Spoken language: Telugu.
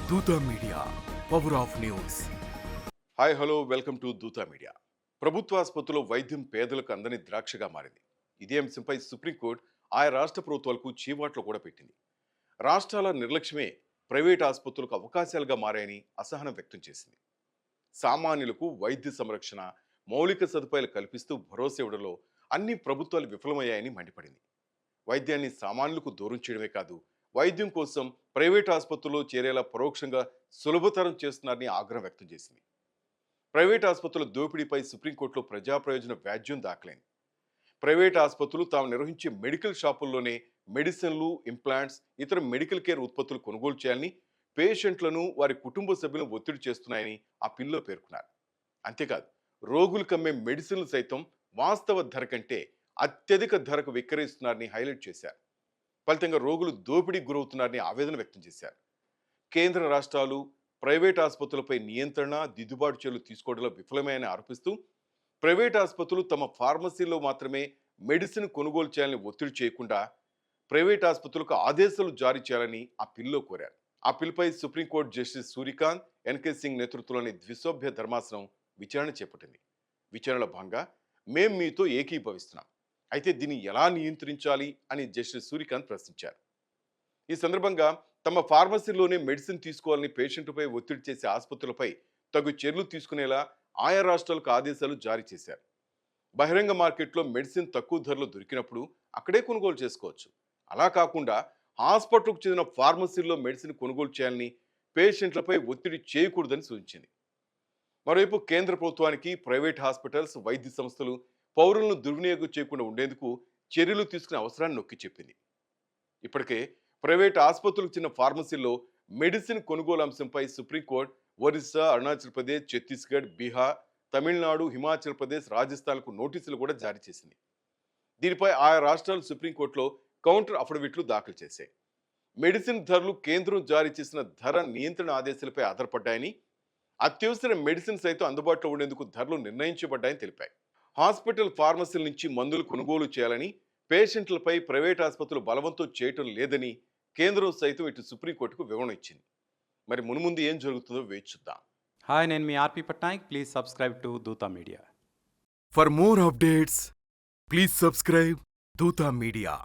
దూత media, power of news. Hi hello welcome to Dootha media. ప్రభుత్వ ఆసుపత్రిలో వైద్యం పేదలకు అందని ద్రాక్షగా మారింది. ఇదే అంశంపై సుప్రీంకోర్టు ఆయా రాష్ట్ర ప్రభుత్వాలకు చీవాట్లు కూడా పెట్టింది. రాష్ట్రాల నిర్లక్ష్యమే ప్రైవేట్ ఆసుపత్రులకు అవకాశాలుగా మారాయని అసహనం వ్యక్తం చేసింది. సామాన్యులకు వైద్య సంరక్షణ, మౌలిక సదుపాయాలు కల్పిస్తూ భరోసా ఇవ్వడంలో అన్ని ప్రభుత్వాలు విఫలమయ్యాయని మండిపడింది. వైద్యాన్ని సామాన్యులకు దూరం చేయడమే కాదు, వైద్యం కోసం ప్రైవేట్ ఆసుపత్రుల్లో చేరేలా పరోక్షంగా సులభతరం చేస్తున్నారని ఆగ్రహం వ్యక్తం చేసింది. ప్రైవేట్ ఆసుపత్రుల దోపిడీపై సుప్రీంకోర్టులో ప్రజా ప్రయోజన వ్యాజ్యం దాఖలైంది. ప్రైవేట్ ఆసుపత్రులు తాము నిర్వహించే మెడికల్ షాపుల్లోనే మెడిసిన్లు, ఇంప్లాంట్స్, ఇతర మెడికల్ కేర్ ఉత్పత్తులు కొనుగోలు చేయాలని పేషెంట్లను, వారి కుటుంబ సభ్యులను ఒత్తిడి చేస్తున్నాయని ఆ పిల్లో పేర్కొన్నారు. అంతేకాదు, రోగులకు అమ్మే మెడిసిన్లు సైతం వాస్తవ ధర కంటే అత్యధిక ధరకు విక్రయిస్తున్నారని హైలైట్ చేశారు. ఫలితంగా రోగులు దోపిడీకి గురవుతున్నారని ఆవేదన వ్యక్తం చేశారు. కేంద్ర రాష్ట్రాలు ప్రైవేట్ ఆసుపత్రులపై నియంత్రణ, దిద్దుబాటు చర్యలు తీసుకోవడంలో విఫలమని ఆరోపిస్తూ ప్రైవేట్ ఆసుపత్రులు తమ ఫార్మసీలో మాత్రమే మెడిసిన్ కొనుగోలు చేయాలని ఒత్తిడి చేయకుండా ప్రైవేట్ ఆసుపత్రులకు ఆదేశాలు జారీ చేయాలని ఆ పిల్లో కోరారు. ఆ పిల్పై supreme court justice Suryakant, N K Singh నేతృత్వంలోని ద్విసభ్య ధర్మాసనం విచారణ చేపట్టింది. విచారణలో భాగంగా మేం మీతో ఏకీభవిస్తున్నాం, అయితే దీన్ని ఎలా నియంత్రించాలి అని జస్టిస్ సూర్యకాంత్ ప్రశ్నించారు. ఈ సందర్భంగా తమ ఫార్మసీలోనే మెడిసిన్ తీసుకోవాలని పేషెంట్పై ఒత్తిడి చేసే ఆసుపత్రులపై తగు చర్యలు తీసుకునేలా ఆయా రాష్ట్రాలకు ఆదేశాలు జారీ చేశారు. బహిరంగ మార్కెట్లో మెడిసిన్ తక్కువ ధరలో దొరికినప్పుడు అక్కడే కొనుగోలు చేసుకోవచ్చు. అలా కాకుండా హాస్పిటల్కు చెందిన ఫార్మసీల్లో మెడిసిన్ కొనుగోలు చేయాలని పేషెంట్లపై ఒత్తిడి చేయకూడదని సూచించింది. మరోవైపు కేంద్ర ప్రభుత్వానికి ప్రైవేట్ హాస్పిటల్స్, వైద్య సంస్థలు పౌరులను దుర్వినియోగం చేయకుండా ఉండేందుకు చర్యలు తీసుకునే అవసరాన్ని నొక్కి చెప్పింది. ఇప్పటికే ప్రైవేట్ ఆసుపత్రులకు చెందిన ఫార్మసీల్లో మెడిసిన్ కొనుగోలు అంశంపై సుప్రీంకోర్టు ఒరిస్సా, అరుణాచల్ ప్రదేశ్, ఛత్తీస్గఢ్, బీహార్, తమిళనాడు, హిమాచల్ ప్రదేశ్, రాజస్థాన్లకు నోటీసులు కూడా జారీ చేసింది. దీనిపై ఆయా రాష్ట్రాలు సుప్రీంకోర్టులో కౌంటర్ అఫిడవిట్లు దాఖలు చేశాయి. మెడిసిన్ ధరలు కేంద్రం జారీ చేసిన ధర నియంత్రణ ఆదేశాలపై ఆధారపడ్డాయని, అత్యవసర మెడిసిన్ సైతం అందుబాటులో ఉండేందుకు ధరలు నిర్ణయించబడ్డాయని తెలిపాయి. హాస్పిటల్, ఫార్మసీల నుంచి మందులు కొనుగోలు చేయాలని పేషెంట్లపై ప్రైవేట్ ఆసుపత్రులు బలవంతం చేయటం లేదని కేంద్రం సైతం ఇటు సుప్రీంకోర్టుకు వివరణ ఇచ్చింది. మరి మున్ముందు ఏం జరుగుతుందో వేచి చూద్దాం. హాయ్, నేను మీ R P Patnaik. Please subscribe to Dootha media. For more updates, please subscribe Dootha media.